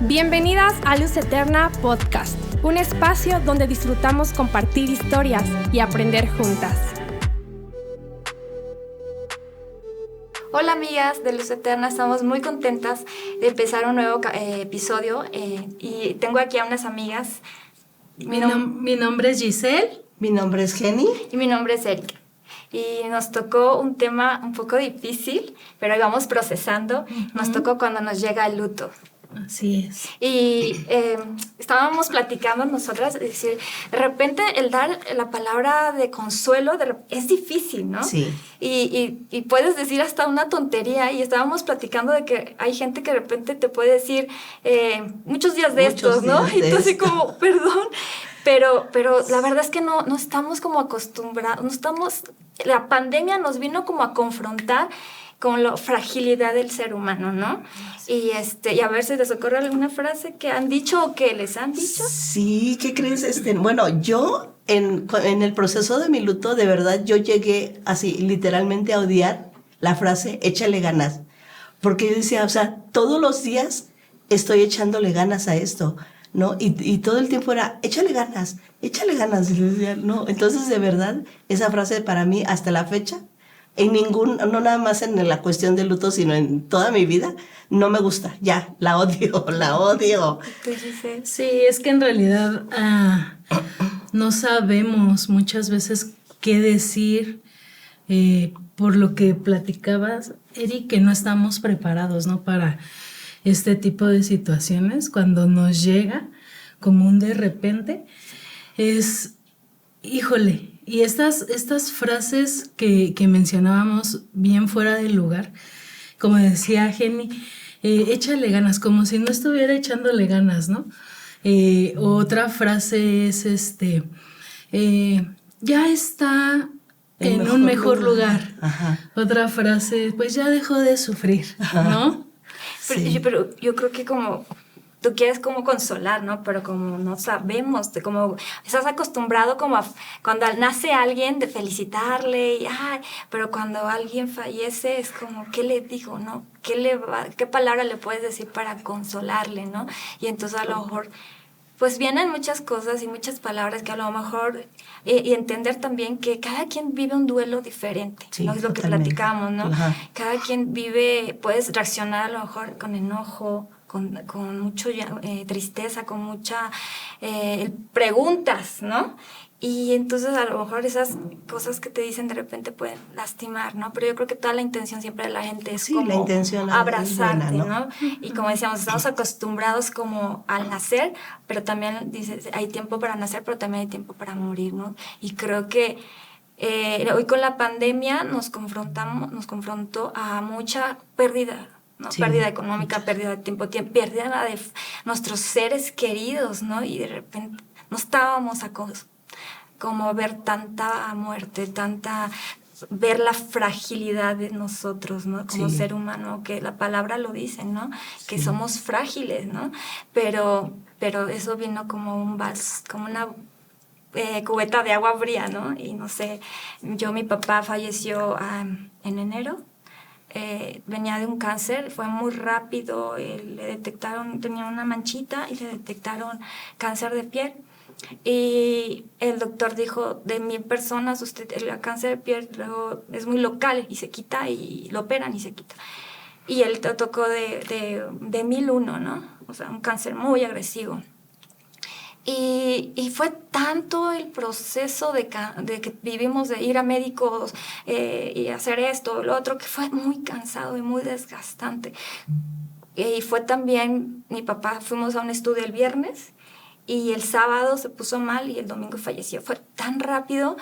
Bienvenidas a Luz Eterna Podcast, un espacio donde disfrutamos compartir historias y aprender juntas. Hola amigas de Luz Eterna, estamos muy contentas de empezar un nuevo episodio y tengo aquí a unas amigas. Mi nombre es Giselle. Mi nombre es Jenny. Y mi nombre es Erika. Y nos tocó un tema un poco difícil, pero ahí vamos procesando. Nos tocó cuando nos llega el luto. Así es. Y estábamos platicando nosotras, es decir, de repente el dar la palabra de consuelo es difícil, ¿no? Sí. Y puedes decir hasta una tontería, y estábamos platicando de que hay gente que de repente te puede decir muchos días de estos, ¿no? Y tú así como, perdón, pero la verdad es que no estamos como acostumbrados, la pandemia nos vino como a confrontar con la fragilidad del ser humano, ¿no? Y a ver si les ocurre alguna frase que han dicho o que les han dicho. Sí, ¿qué crees? Bueno, yo en el proceso de mi luto, de verdad, yo llegué así literalmente a odiar la frase échale ganas, porque yo decía, o sea, todos los días estoy echándole ganas a esto, ¿no? Y todo el tiempo era échale ganas. Y yo decía, no, entonces de verdad, esa frase para mí hasta la fecha, no nada más en la cuestión del luto, sino en toda mi vida, no me gusta, ya, la odio. Sí, es que en realidad no sabemos muchas veces qué decir, por lo que platicabas, Eri, que no estamos preparados, ¿no? Para este tipo de situaciones, cuando nos llega como un de repente, híjole. Y estas frases que mencionábamos bien fuera del lugar, como decía Jenny, échale ganas, como si no estuviera echándole ganas, ¿no? Otra frase es ya está en un mejor lugar. Ajá. Otra frase, pues ya dejó de sufrir, ¿no? Sí. Pero yo creo que como tú quieres como consolar, ¿no? Pero como no sabemos, como estás acostumbrado como a cuando nace alguien de felicitarle, pero cuando alguien fallece es como, ¿qué le digo, no? ¿Qué palabra le puedes decir para consolarle, no? Y entonces a lo mejor pues vienen muchas cosas y muchas palabras que a lo mejor, y entender también que cada quien vive un duelo diferente, sí, ¿no? Es lo que platicamos, ¿no? Ajá. Cada quien puedes reaccionar a lo mejor con enojo, con mucha tristeza, con mucha preguntas, ¿no? Y entonces a lo mejor esas cosas que te dicen de repente pueden lastimar, ¿no? Pero yo creo que toda la intención siempre de la gente es como la intención abrazarte, es buena, ¿no? Y como decíamos, estamos acostumbrados como al nacer, pero también dices, hay tiempo para nacer, pero también hay tiempo para morir, ¿no? Y creo que hoy con la pandemia nos confrontó a mucha pérdida, ¿no? Sí. Pérdida económica, pérdida de tiempo, pérdida de nuestros seres queridos, ¿no? Y de repente no estábamos como ver tanta muerte, ver la fragilidad de nosotros, ¿no? Como ser humano, que la palabra lo dice, ¿no? Que somos frágiles, ¿no? Pero eso vino como un vaso, como una cubeta de agua fría, ¿no? Y no sé, mi papá falleció en enero. Venía de un cáncer, fue muy rápido, le detectaron, tenía una manchita y le detectaron cáncer de piel. Y el doctor dijo, de 1,000 personas, el cáncer de piel luego es muy local y se quita, y lo operan y se quita. Y él tocó de 1,001, ¿no? O sea, un cáncer muy agresivo. Y fue tanto el proceso de que vivimos, de ir a médicos y hacer esto, lo otro, que fue muy cansado y muy desgastante. Y fue también, mi papá, fuimos a un estudio el viernes, y el sábado se puso mal y el domingo falleció. Fue tan rápido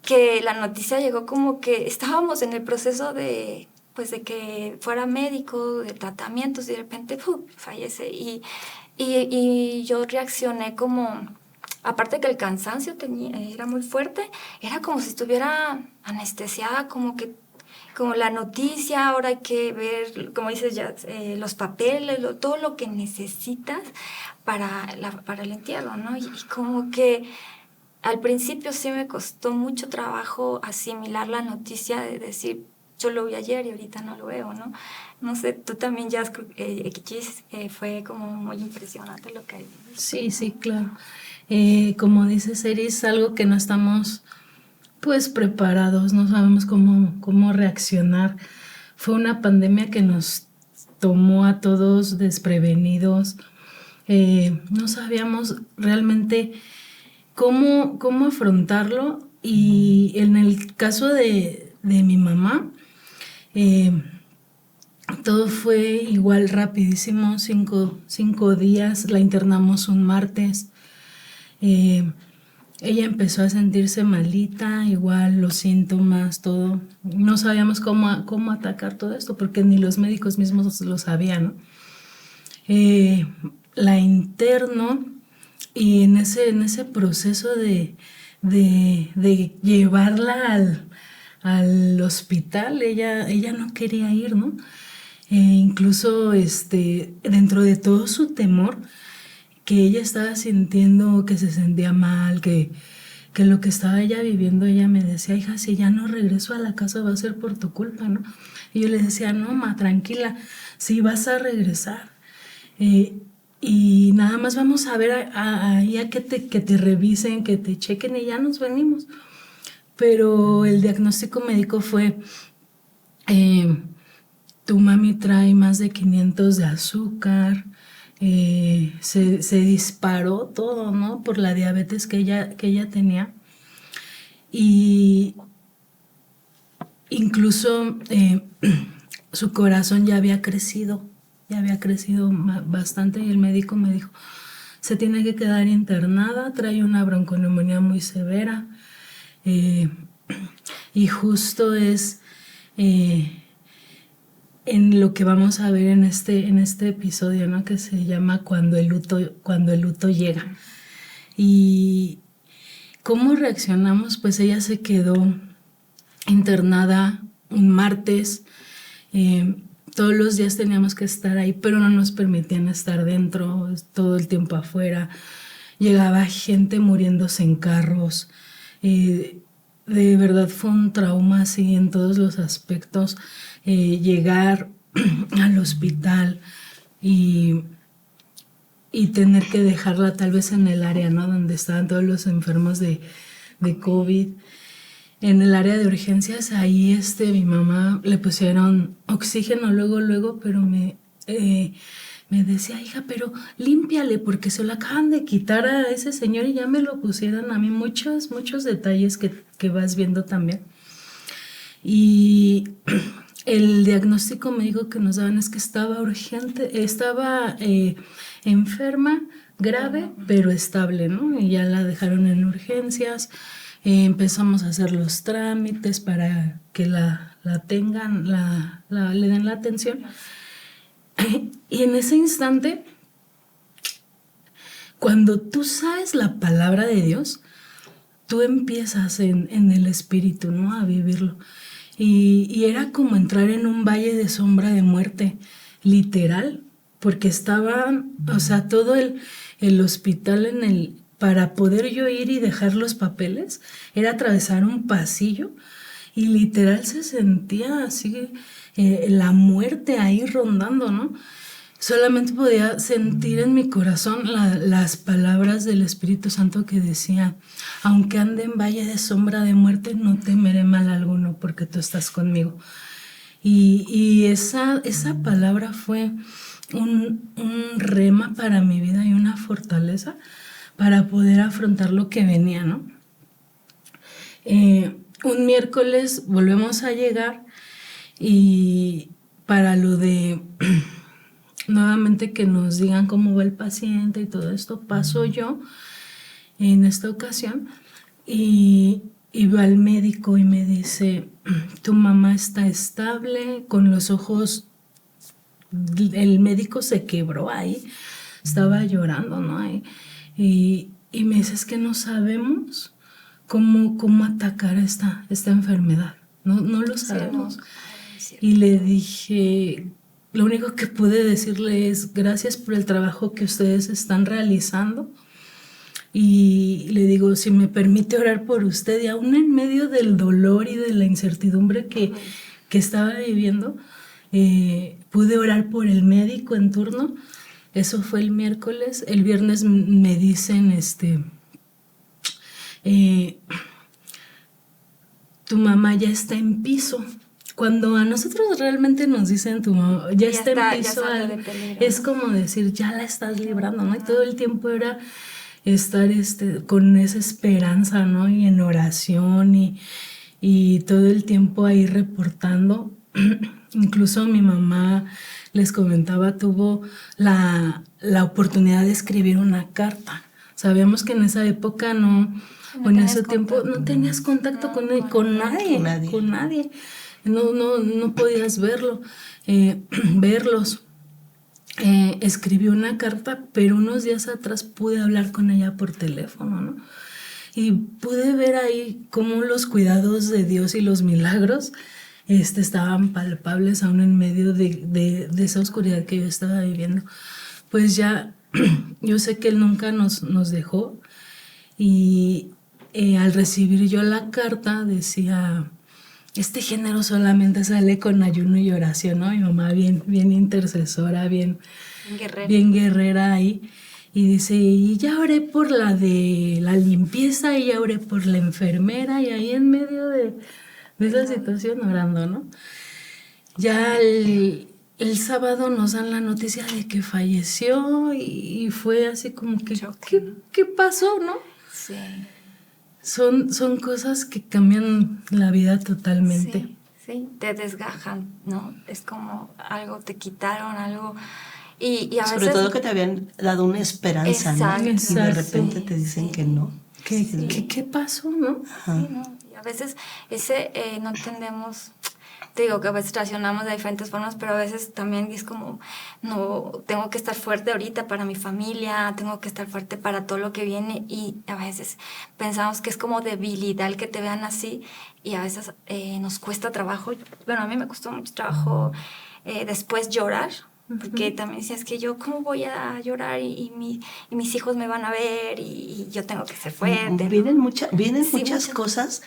que la noticia llegó como que estábamos en el proceso de que fuera médico, de tratamientos, y de repente fallece. Y yo reaccioné como, aparte que el cansancio era muy fuerte, era como si estuviera anestesiada, como la noticia, ahora hay que ver, como dices ya, los papeles, todo lo que necesitas para el entierro, ¿no? Y como que al principio sí me costó mucho trabajo asimilar la noticia de decir, yo lo vi ayer y ahorita no lo veo, ¿no? No sé, tú también ya, fue como muy impresionante lo que hay. Sí, claro. Como dices, Eris, algo que no estamos pues preparados, no sabemos cómo reaccionar. Fue una pandemia que nos tomó a todos desprevenidos. No sabíamos realmente cómo afrontarlo, y en el caso de mi mamá, todo fue igual rapidísimo, 5 días, la internamos un martes. Ella empezó a sentirse malita, igual los síntomas, todo. No sabíamos cómo atacar todo esto, porque ni los médicos mismos lo sabían, ¿no? La interno, y en ese proceso de llevarla al hospital, ella no quería ir, ¿no? Incluso dentro de todo su temor, que ella estaba sintiendo, que se sentía mal, que lo que estaba ella viviendo, ella me decía, hija, si ya no regreso a la casa va a ser por tu culpa, ¿no? Y yo le decía, no, ma, tranquila, sí vas a regresar. Y nada más vamos a ver ahí a que te revisen, que te chequen y ya nos venimos. Pero el diagnóstico médico fue, tu mami trae más de 500 de azúcar. Se disparó todo, ¿no? Por la diabetes que ella tenía. Y incluso su corazón ya había crecido bastante, y el médico me dijo, se tiene que quedar internada, trae una bronconeumonía muy severa. Y justo es en lo que vamos a ver en este episodio, ¿no? Que se llama Cuando el luto llega. Y ¿cómo reaccionamos? Pues ella se quedó internada un martes. Todos los días teníamos que estar ahí, pero no nos permitían estar dentro, todo el tiempo afuera. Llegaba gente muriéndose en carros. De verdad fue un trauma así en todos los aspectos. Llegar al hospital y tener que dejarla tal vez en el área, ¿no? Donde estaban todos los enfermos de COVID. En el área de urgencias, ahí mi mamá le pusieron oxígeno luego, pero me decía, hija, pero límpiale, porque se lo acaban de quitar a ese señor y ya me lo pusieron a mí. Muchos detalles que vas viendo también. Y el diagnóstico médico que nos daban es que estaba enferma, grave, pero estable, ¿no? Y ya la dejaron en urgencias. Empezamos a hacer los trámites para que la tengan, le den la atención. Y en ese instante, cuando tú sabes la palabra de Dios, tú empiezas en el espíritu, ¿no? A vivirlo. Y era como entrar en un valle de sombra de muerte, literal, porque estaba, o sea, todo el hospital para poder yo ir y dejar los papeles, era atravesar un pasillo y literal se sentía así la muerte ahí rondando, ¿no? Solamente podía sentir en mi corazón las palabras del Espíritu Santo que decía, aunque ande en valle de sombra de muerte, no temeré mal alguno porque tú estás conmigo. Y esa palabra fue un rema para mi vida y una fortaleza para poder afrontar lo que venía, ¿no? Un miércoles volvemos a llegar y para lo de nuevamente que nos digan cómo va el paciente y todo esto, paso yo en esta ocasión y va al médico y me dice, tu mamá está estable, con los ojos, el médico se quebró ahí, estaba llorando, ¿no? Y me dice, es que no sabemos cómo atacar esta enfermedad, no lo sabemos. Sí, y le dije, lo único que pude decirle es gracias por el trabajo que ustedes están realizando. Y le digo, si me permite orar por usted, y aún en medio del dolor y de la incertidumbre que que estaba viviendo. Pude orar por el médico en turno. Eso fue el miércoles. El viernes me dicen, tu mamá ya está en piso. Cuando a nosotros realmente nos dicen tu mamá ya está en piso, es como decir, ya la estás librando, ¿no? Y todo el tiempo era estar con esa esperanza, ¿no? Y en oración y todo el tiempo ahí reportando. Incluso mi mamá, les comentaba, tuvo la oportunidad de escribir una carta. Sabíamos que en esa época no en ese tiempo no tenías contacto con nadie. No podías verlos. Escribió una carta, pero unos días atrás pude hablar con ella por teléfono, ¿no? Y pude ver ahí cómo los cuidados de Dios y los milagros estaban palpables aún en medio de esa oscuridad que yo estaba viviendo. Pues ya, yo sé que Él nunca nos dejó, y al recibir yo la carta decía, este género solamente sale con ayuno y oración, ¿no? Mi mamá bien intercesora, bien guerrera ahí. Y dice, y ya oré por la de la limpieza, y ya oré por la enfermera, y ahí en medio de esa situación orando, ¿no? Ya el sábado nos dan la noticia de que falleció, y fue así como que, ¿qué pasó, no? Sí. Son cosas que cambian la vida totalmente. Sí, te desgajan, ¿no? Es como algo, te quitaron algo. Y a sobre veces, todo que te habían dado una esperanza, exacto, ¿no? Y de repente sí, te dicen sí. que no. ¿Qué pasó, no? Sí, ¿no? Y a veces no entendemos, te digo que a veces reaccionamos de diferentes formas, pero a veces también es como, no, tengo que estar fuerte ahorita para mi familia, tengo que estar fuerte para todo lo que viene, y a veces pensamos que es como debilidad el que te vean así, y a veces nos cuesta trabajo. Bueno, a mí me costó mucho trabajo después llorar, porque también decías que yo cómo voy a llorar y mis hijos me van a ver, y yo tengo que ser fuerte, ¿no? Vienen muchas cosas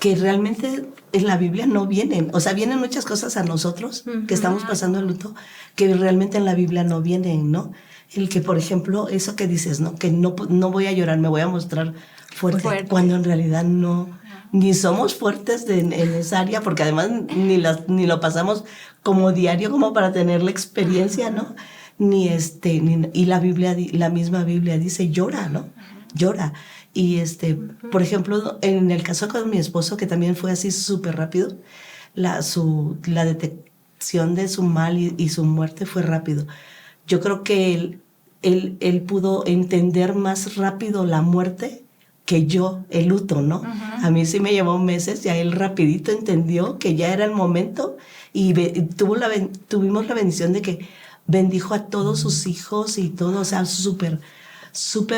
que realmente en la Biblia no vienen. O sea, vienen muchas cosas a nosotros que estamos pasando el luto que realmente en la Biblia no vienen, ¿no? El que, por ejemplo, eso que dices, ¿no? Que no voy a llorar, me voy a mostrar fuerte. Cuando en realidad no, ni somos fuertes en esa área, porque además ni lo pasamos como diario como para tener la experiencia, ¿no? Y la misma Biblia dice, llora, ¿no? Llora. Y por ejemplo, en el caso con mi esposo, que también fue así súper rápido, la detección de su mal y su muerte fue rápido. Yo creo que él pudo entender más rápido la muerte que yo, el luto, ¿no? A mí sí me llevó meses, ya él rapidito entendió que ya era el momento, y tuvimos la bendición de que bendijo a todos sus hijos y todo, o sea, súper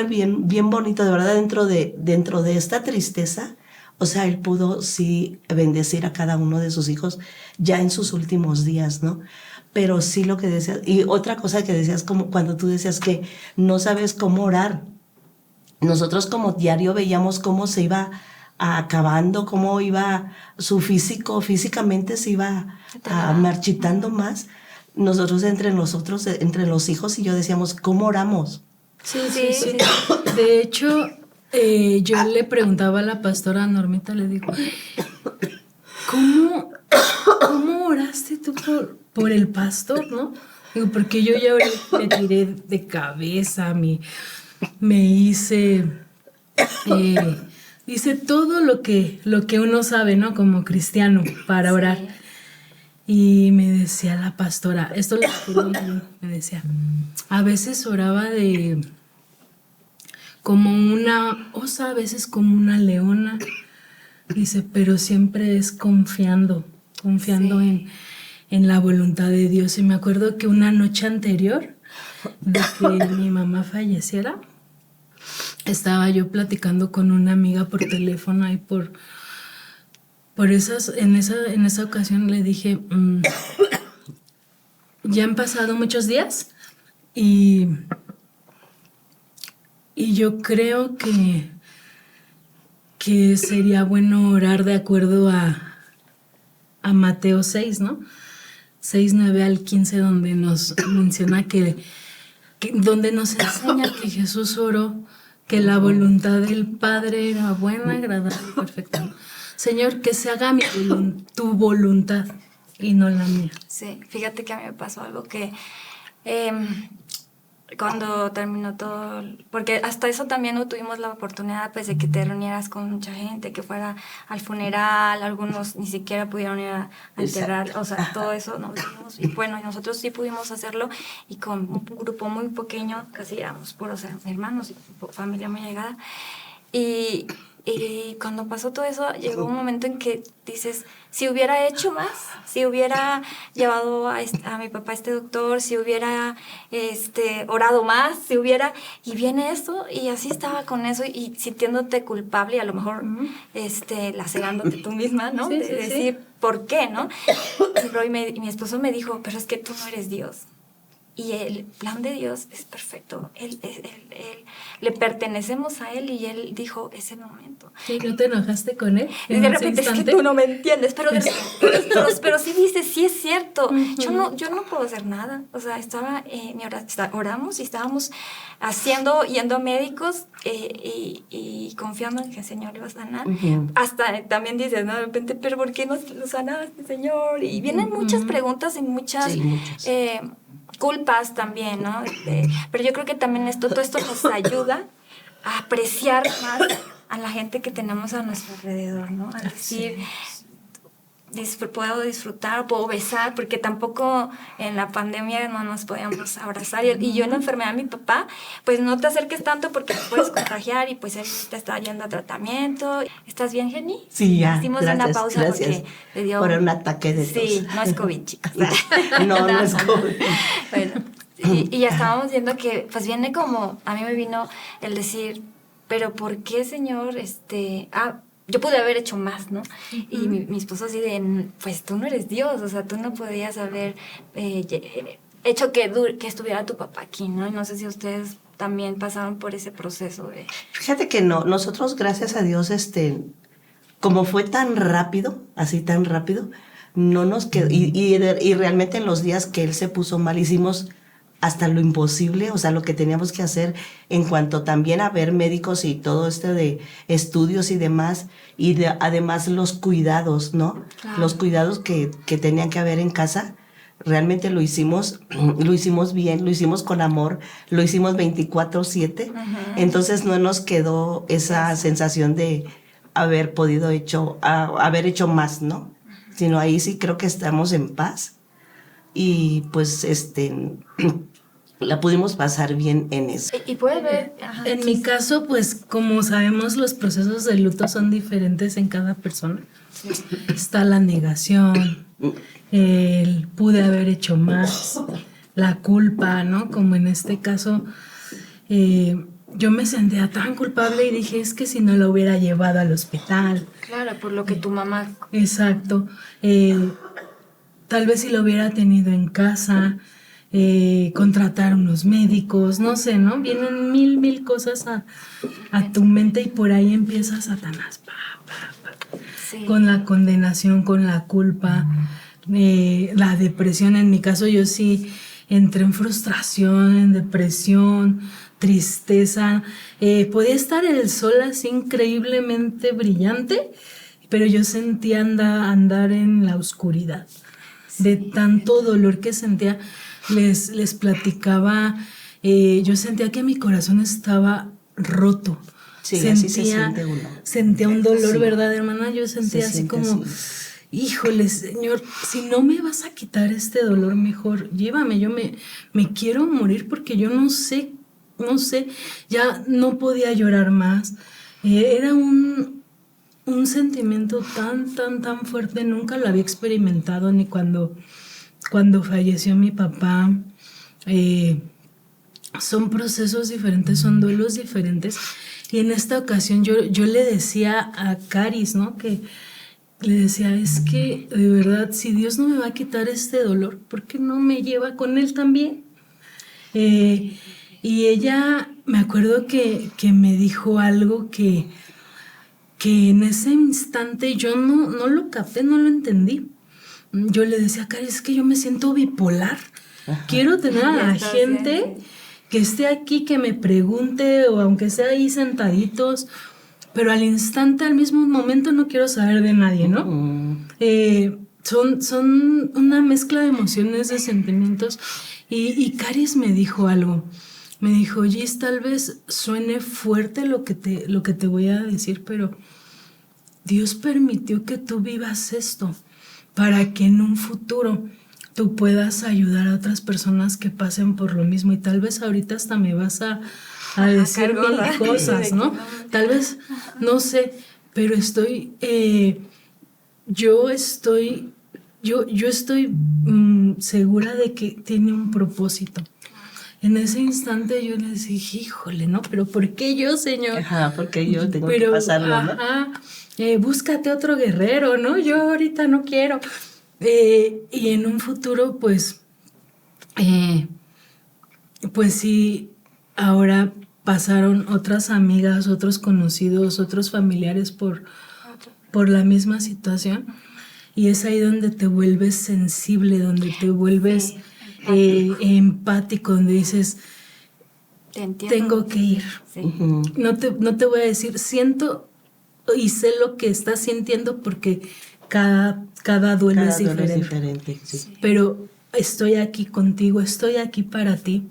bien bonito, de verdad, dentro de esta tristeza. O sea, él pudo sí bendecir a cada uno de sus hijos ya en sus últimos días, ¿no? Pero sí lo que decías, y otra cosa que decías, como cuando tú decías que no sabes cómo orar. Nosotros como diario veíamos cómo se iba acabando, cómo iba su físicamente se iba marchitando más. Nosotros entre los hijos y yo decíamos, ¿cómo oramos? Sí. De hecho, yo le preguntaba a la pastora Normita, le digo, ¿cómo oraste tú por el pastor, no? Digo, porque yo ya me tiré de cabeza, me hice todo lo que uno sabe, ¿no? Como cristiano, para orar. Y me decía la pastora, esto lo recuerdo muy bien, me decía, a veces oraba como una osa, a veces como una leona. Dice, pero siempre es confiando en la voluntad de Dios. Y me acuerdo que una noche anterior de que mi mamá falleciera, estaba yo platicando con una amiga por teléfono, y en esa ocasión le dije, ya han pasado muchos días, y yo creo que sería bueno orar de acuerdo a a Mateo 6, ¿no? 6, 9 al 15, donde nos menciona donde nos enseña que Jesús oró, que la voluntad del Padre era buena, agradable y perfecta. Señor, que se haga tu voluntad y no la mía. Sí, fíjate que a mí me pasó algo que cuando terminó todo, porque hasta eso también no tuvimos la oportunidad pues de que te reunieras con mucha gente, que fuera al funeral, algunos ni siquiera pudieron ir a enterrar, o sea, todo eso no vimos, y bueno, nosotros sí pudimos hacerlo, y con un grupo muy pequeño, casi éramos puros hermanos y familia muy llegada, y cuando pasó todo eso, llegó un momento en que dices, si hubiera hecho más, si hubiera llevado a mi papá a este doctor, si hubiera orado más, y viene eso, y así estaba con eso, y sintiéndote culpable, y a lo mejor lacerándote tú misma, ¿no? Sí, de sí, decir, ¿por qué, no? Y mi esposo me dijo, pero es que tú no eres Dios. Y el plan de Dios es perfecto. Él, le pertenecemos a Él, y Él dijo, es el momento. ¿Sí? ¿No te enojaste con Él? Y de repente, es que tú no me entiendes, pero sí dices, sí es cierto. Uh-huh. Yo no puedo hacer nada. O sea, oramos y estábamos yendo a médicos y confiando en que el Señor iba a sanar. Uh-huh. Hasta también dices, ¿no? De repente, pero ¿por qué no lo sanaste, Señor? Y vienen muchas preguntas y muchas... culpas también, ¿no? Pero yo creo que también todo esto nos ayuda a apreciar más a la gente que tenemos a nuestro alrededor, ¿no? A decir, puedo disfrutar, puedo besar, porque tampoco en la pandemia no nos podíamos abrazar. Y yo en la enfermedad de mi papá, pues no te acerques tanto porque te puedes contagiar, y pues él te está yendo a tratamiento. ¿Estás bien, Jenny? Sí, ya. Hicimos gracias, una pausa gracias. porque le dio... Por un ataque de tos. Sí, no es COVID, chicas. No es COVID. Bueno, y ya estábamos viendo que pues viene como, a mí me vino el decir, pero ¿por qué, Señor? Yo pude haber hecho más, ¿no? Uh-huh. Y mi esposo así de, pues tú no eres Dios, o sea, tú no podías haber hecho que estuviera tu papá aquí, ¿no? Y no sé si ustedes también pasaron por ese proceso de... Fíjate que no, nosotros gracias a Dios, como fue tan rápido, no nos quedó, y realmente en los días que él se puso mal, hicimos hasta lo imposible, o sea, lo que teníamos que hacer en cuanto también a ver médicos y todo de estudios y demás, y además los cuidados, ¿no? Claro. Los cuidados que tenían que haber en casa, realmente lo hicimos bien, lo hicimos con amor, lo hicimos 24/7, uh-huh. Entonces no nos quedó esa sensación de haber hecho más, ¿no? Sino ahí sí creo que estamos en paz. Y pues la pudimos pasar bien en eso. Y puede ver... Ajá, en mi caso, pues como sabemos, los procesos de luto son diferentes en cada persona. Sí. Está la negación, el pude haber hecho más, la culpa, ¿no? Como en este caso, yo me sentía tan culpable y dije, es que si no la hubiera llevado al hospital. Claro, por lo que tu mamá... Exacto. Tal vez si lo hubiera tenido en casa, contratar unos médicos, no sé, ¿no? Vienen mil cosas a tu mente, y por ahí empieza Satanás, sí. Con la condenación, con la culpa, la depresión. En mi caso yo sí entré en frustración, en depresión, tristeza. Podía estar el sol así increíblemente brillante, pero yo sentía andar en la oscuridad. De tanto dolor que sentía, les platicaba, yo sentía que mi corazón estaba roto. Sí, así se siente uno. Sentía un dolor, sí. ¿Verdad, hermana? Yo sentía así como, híjole, Señor, si no me vas a quitar este dolor, mejor llévame, yo me quiero morir porque yo no sé, ya no podía llorar más. Era un sentimiento tan fuerte, nunca lo había experimentado, ni cuando falleció mi papá. Son procesos diferentes, son duelos diferentes, y en esta ocasión yo le decía a Caris, ¿no? Que le decía, es que de verdad, si Dios no me va a quitar este dolor, ¿por qué no me lleva con Él también? Y ella, me acuerdo que me dijo algo que en ese instante yo no lo capté, no lo entendí. yo le decía, Cari, es que yo me siento bipolar. Quiero tener a la gente que esté aquí, que me pregunte, o aunque sea ahí sentaditos, pero al instante, al mismo momento, no quiero saber de nadie, ¿no? Son una mezcla de emociones, de sentimientos. Y Caris me dijo algo. Me dijo, Gis, tal vez suene fuerte lo que te voy a decir, pero Dios permitió que tú vivas esto para que en un futuro tú puedas ayudar a otras personas que pasen por lo mismo. Y tal vez ahorita hasta me vas a decir mil cosas, ¿no? Tal vez, no sé, pero yo estoy segura de que tiene un propósito. En ese instante yo le dije, híjole, ¿no? Pero ¿por qué yo, Señor? Ajá, porque yo tengo que pasarlo, ¿no? Búscate otro guerrero, ¿no? Yo ahorita no quiero. Y en un futuro, pues sí, ahora pasaron otras amigas, otros conocidos, otros familiares por la misma situación. Y es ahí donde te vuelves sensible, donde te vuelves empático, donde dices, tengo que ir. Sí. No te voy a decir, siento y sé lo que estás sintiendo porque cada duelo es diferente. Sí. Pero estoy aquí contigo, estoy aquí para ti.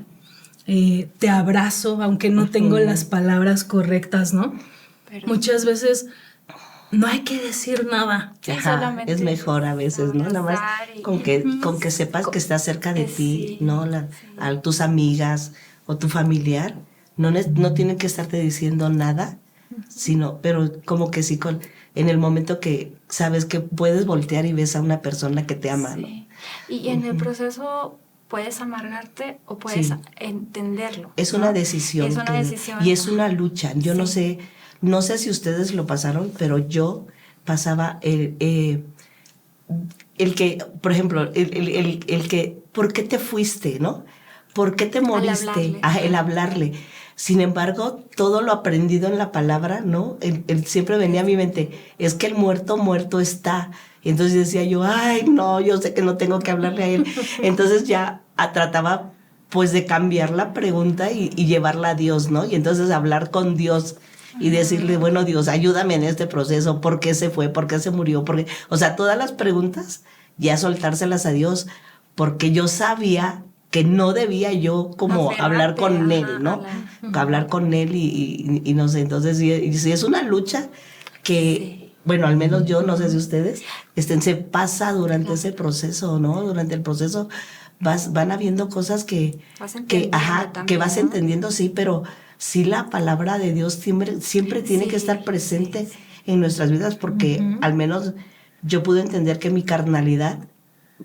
Te abrazo, aunque no tengo las palabras correctas, ¿no? Pero muchas veces no hay que decir nada. Ajá, es mejor a veces, ¿no? Nada más con que sepas que está cerca de ti, ¿no? A tus amigas o tu familiar, no tienen que estarte diciendo nada, pero como que sí, en el momento que sabes que puedes voltear y ves a una persona que te ama, ¿no? Y en el proceso puedes amargarte o puedes entenderlo. Es una decisión. Es una decisión. Y es una lucha. Yo no sé si ustedes lo pasaron, pero yo pasaba el que, por ejemplo, el que, ¿por qué te fuiste, no? ¿Por qué te moriste? El hablarle. Sin embargo, todo lo aprendido en la palabra, ¿no? Siempre venía a mi mente, es que el muerto está. Y entonces decía yo, ay, no, yo sé que no tengo que hablarle a él. Entonces ya trataba, pues, de cambiar la pregunta y llevarla a Dios, ¿no? Y entonces hablar con Dios y decirle, bueno, Dios, ayúdame en este proceso, ¿por qué se fue? ¿Por qué se murió? O sea, todas las preguntas, ya soltárselas a Dios, porque yo sabía que no debía yo como hablar con él, ¿no? Hablar con él y no sé, entonces sí es una lucha que, bueno, al menos yo, no sé si ustedes, se pasa durante ese proceso, ¿no? Durante el proceso van habiendo cosas que vas entendiendo, sí, pero sí la palabra de Dios siempre tiene que estar presente en nuestras vidas, porque al menos yo pude entender que mi carnalidad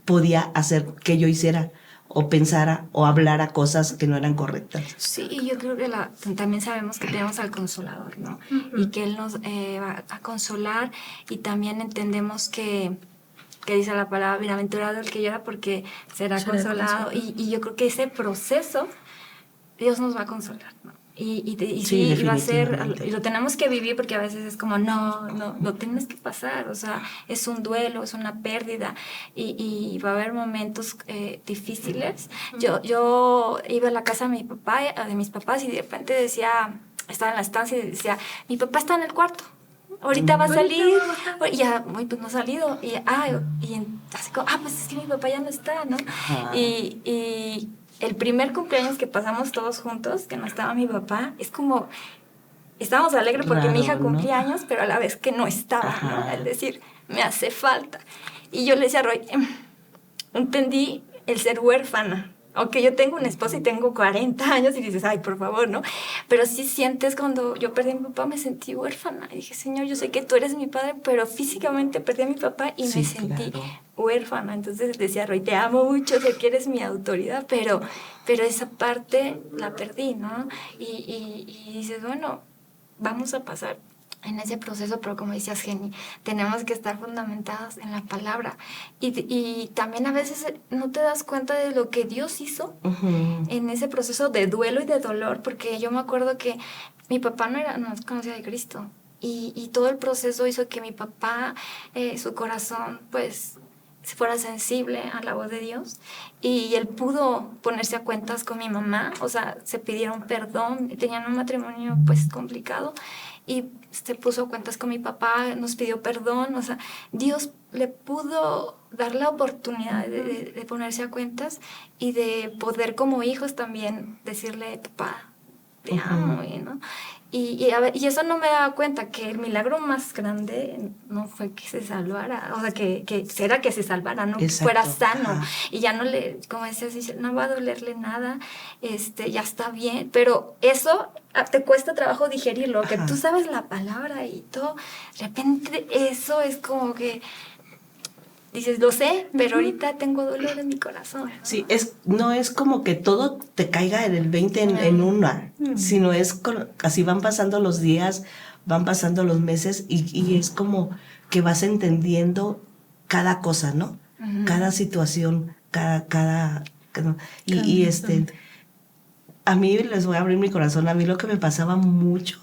podía hacer que yo hiciera o pensara o hablara cosas que no eran correctas. Sí, y yo creo que también sabemos que tenemos al Consolador, ¿no? Y que Él nos va a consolar, y también entendemos que dice la palabra, bienaventurado el que llora porque será consolado. Y yo creo que ese proceso Dios nos va a consolar, ¿no? Y va a ser, y lo tenemos que vivir, porque a veces es como, no, lo tienes que pasar, o sea, es un duelo, es una pérdida, y va a haber momentos difíciles. Yo iba a la casa de mis papás, y de repente estaba en la estancia y decía, mi papá está en el cuarto, ahorita va a salir, y ya, pues no ha salido, y así como, pues es que mi papá ya no está, ¿no? Y el primer cumpleaños que pasamos todos juntos, que no estaba mi papá, es como, estábamos alegres porque mi hija cumplía años, pero a la vez que no estaba, ¿no? Es decir, me hace falta. Y yo le decía a Roy, entendí el ser huérfana. Aunque yo tengo un esposo y tengo 40 años y dices, ay, por favor, ¿no? Pero sí sientes, cuando yo perdí a mi papá, me sentí huérfana. Y dije, Señor, yo sé que tú eres mi padre, pero físicamente perdí a mi papá y me sentí huérfana. Entonces decía, Roy, te amo mucho, sé que eres mi autoridad, pero esa parte la perdí, ¿no? Y dices, bueno, vamos a pasar en ese proceso, pero como decías, Jenny, tenemos que estar fundamentados en la palabra, y también a veces no te das cuenta de lo que Dios hizo en ese proceso de duelo y de dolor, porque yo me acuerdo que mi papá no conocía de Cristo, y todo el proceso hizo que mi papá, su corazón, pues fuera sensible a la voz de Dios, y él pudo ponerse a cuentas con mi mamá, o sea, se pidieron perdón, tenían un matrimonio pues complicado, y se puso a cuentas con mi papá, nos pidió perdón, o sea, Dios le pudo dar la oportunidad de ponerse a cuentas y de poder como hijos también decirle, papá, te amo, ¿no? Y eso no me daba cuenta, que el milagro más grande no fue que se salvara, o sea, que era que se salvara, no que fuera sano. Y ya no le, como decías, no va a dolerle nada, ya está bien. Pero eso te cuesta trabajo digerirlo, que tú sabes la palabra y todo. De repente eso es como que dices, lo sé, pero ahorita tengo dolor en mi corazón, ¿no? Sí, no es como que todo te caiga en el 20 en una, sino es así van pasando los días, van pasando los meses y es como que vas entendiendo cada cosa, ¿no? Cada situación, a mí les voy a abrir mi corazón, a mí lo que me pasaba mucho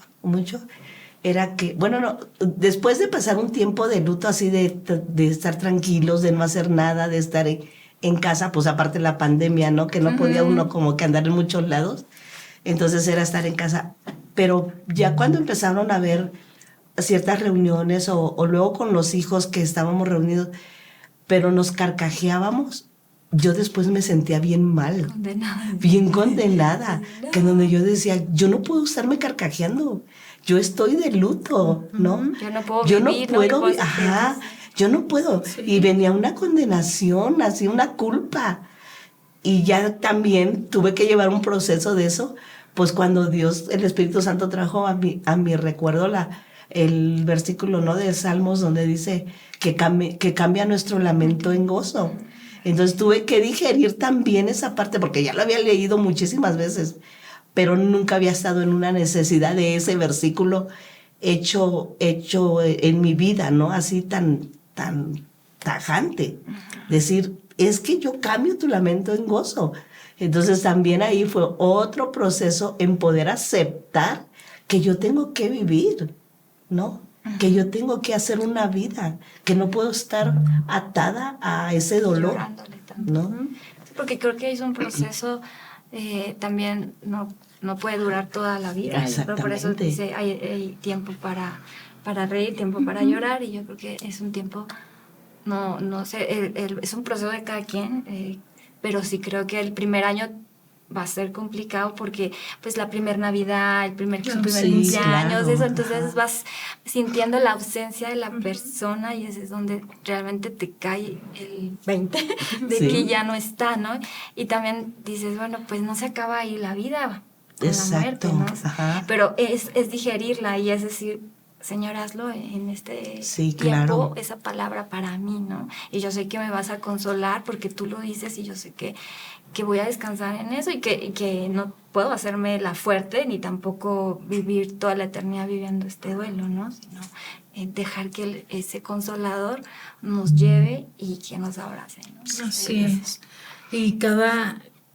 era que, bueno, no, después de pasar un tiempo de luto así de estar tranquilos, de no hacer nada, de estar en casa, pues aparte de la pandemia, ¿no? Que no podía uno como que andar en muchos lados, entonces era estar en casa. Pero ya cuando empezaron a haber ciertas reuniones o luego con los hijos que estábamos reunidos, pero nos carcajeábamos, yo después me sentía bien mal, bien condenada, que donde yo decía, yo no puedo estarme carcajeando, yo estoy de luto, ¿no? Yo no puedo vivir, yo no puedo. Sí. Y venía una condenación, así una culpa. Y ya también tuve que llevar un proceso de eso, pues cuando Dios, el Espíritu Santo trajo a mi recuerdo el versículo, ¿no? De Salmos donde dice que cambia nuestro lamento en gozo. Entonces tuve que digerir también esa parte, porque ya lo había leído muchísimas veces, pero nunca había estado en una necesidad de ese versículo hecho en mi vida, ¿no? Así tan tajante. Decir, es que yo cambio tu lamento en gozo. Entonces también ahí fue otro proceso en poder aceptar que yo tengo que vivir, ¿no? Que yo tengo que hacer una vida, que no puedo estar atada a ese dolor, ¿no? Porque creo que es un proceso también no puede durar toda la vida. Por eso dice hay tiempo para reír, tiempo para llorar, y yo creo que es un tiempo, no sé, es un proceso de cada quien, pero sí creo que el primer año va a ser complicado porque pues la primer Navidad, su primer cumpleaños, claro, eso, entonces vas sintiendo la ausencia de la persona y ese es donde realmente te cae el 20 de que ya no está, ¿no? Y también dices, bueno, pues no se acaba ahí la vida con la muerte, ¿no? Pero es digerirla y es decir, Señor, hazlo en este tiempo, claro, esa palabra para mí, ¿no? Y yo sé que me vas a consolar porque tú lo dices y yo sé que voy a descansar en eso y que no puedo hacerme la fuerte ni tampoco vivir toda la eternidad viviendo este duelo, ¿no? Sino dejar que ese consolador nos lleve y que nos abrace, ¿no? Así es. Y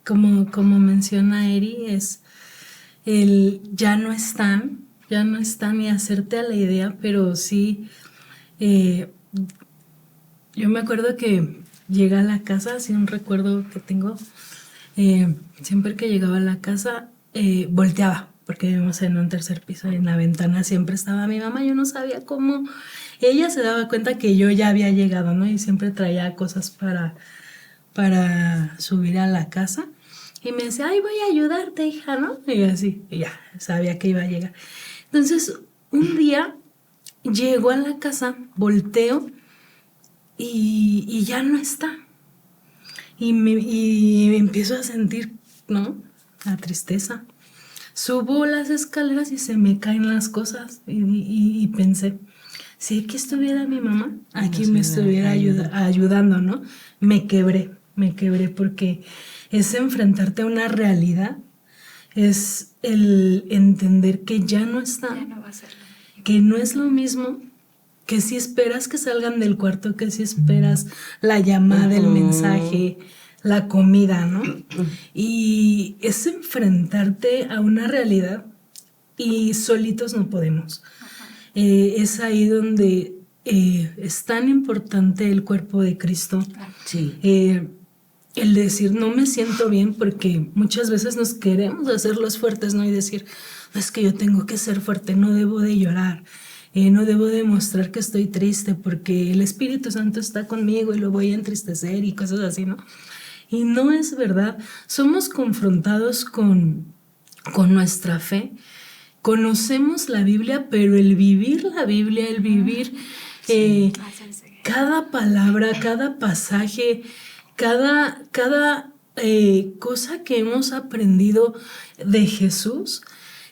como menciona Eri, es el ya no están y hacerte a la idea, pero sí, yo me acuerdo que llegué a la casa, así un recuerdo que tengo, siempre que llegaba a la casa, volteaba, porque vivimos en un tercer piso y en la ventana siempre estaba mi mamá, yo no sabía cómo, ella se daba cuenta que yo ya había llegado, ¿no? Y siempre traía cosas para subir a la casa. Y me decía, ay, voy a ayudarte, hija, ¿no? Y así, y ya, sabía que iba a llegar. Entonces, un día llego a la casa, volteo y ya no está. Y me empiezo a sentir, ¿no? La tristeza. Subo las escaleras y se me caen las cosas. Y pensé, si aquí estuviera mi mamá, aquí me estuviera ayudando, ¿no? Me quebré porque es enfrentarte a una realidad, es el entender que ya no está, ya no va a ser lo mismo, que no es lo mismo, que si esperas que salgan del cuarto, que si esperas la llamada, el mensaje, la comida, ¿no? Y es enfrentarte a una realidad y solitos no podemos. Es ahí donde es tan importante el cuerpo de Cristo. Sí. El decir, no me siento bien, porque muchas veces nos queremos hacer los fuertes, ¿no? Y decir, no, es que yo tengo que ser fuerte, no debo de llorar, no debo de mostrar que estoy triste porque el Espíritu Santo está conmigo y lo voy a entristecer y cosas así, ¿no? Y no es verdad. Somos confrontados con nuestra fe. Conocemos la Biblia, pero el vivir la Biblia, el vivir cada palabra, cada pasaje, cada cosa que hemos aprendido de Jesús,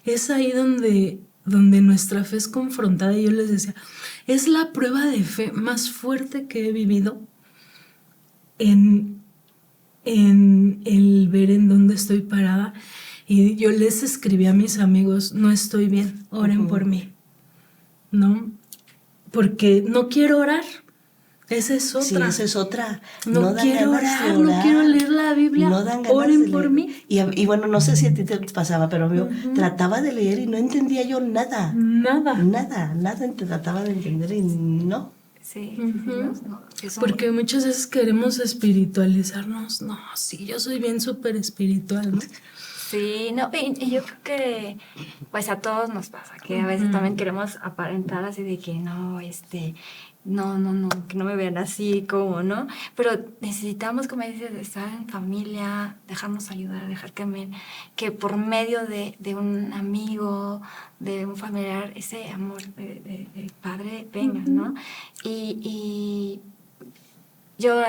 es ahí donde nuestra fe es confrontada. Y yo les decía, es la prueba de fe más fuerte que he vivido en el ver en dónde estoy parada. Y yo les escribí a mis amigos, no estoy bien, oren por mí, ¿no? Porque no quiero orar. Esa es otra. Sí, esa es otra. No quiero orar, no quiero leer la Biblia. No dan ganas oren de por leer. mí. Y bueno, no sé si a ti te pasaba, pero yo trataba de leer y no entendía yo nada. Nada trataba de entender y no. Sí. Porque muchas veces queremos espiritualizarnos. No, sí, yo soy bien súper espiritual, ¿no? Sí, no, y yo creo que pues a todos nos pasa, que a veces también queremos aparentar así de que no, no, que no me vean así, como, ¿no? Pero necesitamos, como dices, estar en familia, dejarnos ayudar, dejar que por medio de un amigo, de un familiar, ese amor de padre venga, ¿no? Y yo,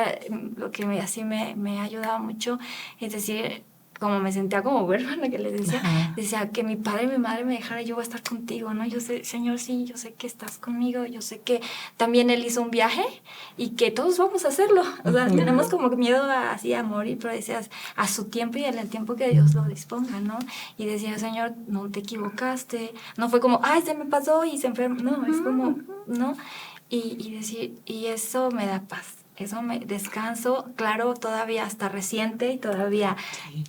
lo que así me ha ayudado mucho es decir, como me sentía como huérfana, que les decía que mi padre y mi madre me dejaran, yo voy a estar contigo, ¿no? Yo sé, Señor, sí, yo sé que estás conmigo, yo sé que también Él hizo un viaje y que todos vamos a hacerlo. O sea, tenemos como miedo así a morir, pero decías, a su tiempo y en el tiempo que Dios lo disponga, ¿no? Y decía, Señor, no te equivocaste. No fue como, ay, se me pasó y se enfermó. No, es como, ¿no? Y decir, y eso me da paz. Eso me descanso, claro, todavía está reciente y todavía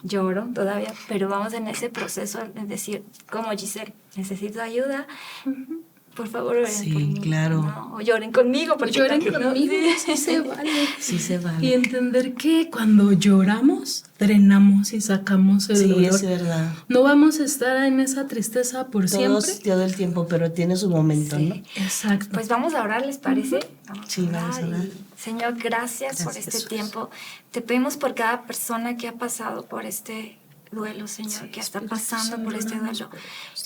lloro, todavía, pero vamos en ese proceso, es decir, como Giselle, necesito ayuda, por favor, oren por mí. Claro. ¿No? O lloren conmigo, porque lloren también, conmigo, ¿no? sí se vale. Sí se vale. Y entender que cuando lloramos, drenamos y sacamos el dolor. Sí, es verdad. No vamos a estar en esa tristeza por siempre. Todo el tiempo, pero tiene su momento, Sí. ¿no? Exacto. Pues vamos a orar, ¿les parece? Sí, vamos a orar. Señor, gracias por este Jesús. tiempo. Te pedimos por cada persona que ha pasado por este duelo, Señor, que está pasando por este duelo.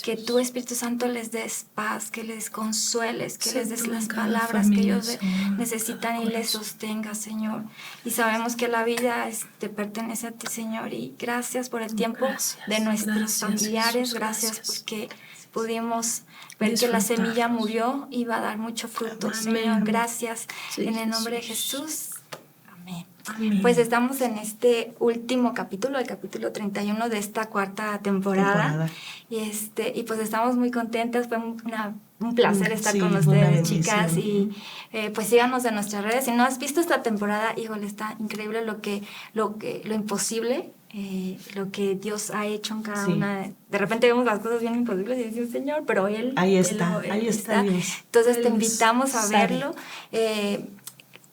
Que tu Espíritu Santo les des paz, que les consueles, que les des las palabras que ellos necesitan y les sostenga, Señor. Y sabemos que la vida te pertenece a ti, Señor. Y gracias por el tiempo de nuestros familiares. Gracias porque pudimos ver que la semilla murió y va a dar mucho fruto, Señor. Gracias. En el nombre de Jesús. Amén. Pues estamos en este último capítulo, el capítulo 31 de esta cuarta temporada. Y pues estamos muy contentas, fue un placer estar con ustedes, chicas, y pues síganos en nuestras redes. Si no has visto esta temporada, híjole, está increíble lo imposible, lo que Dios ha hecho en cada una. De repente vemos las cosas bien imposibles y decimos, Señor, pero Él ahí está Dios. Entonces te invitamos a verlo.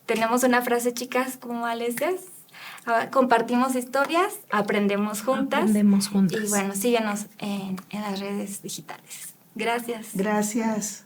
Tenemos una frase, chicas, como Aleses. Compartimos historias, aprendemos juntas. Y bueno, síguenos en las redes digitales. Gracias. Gracias.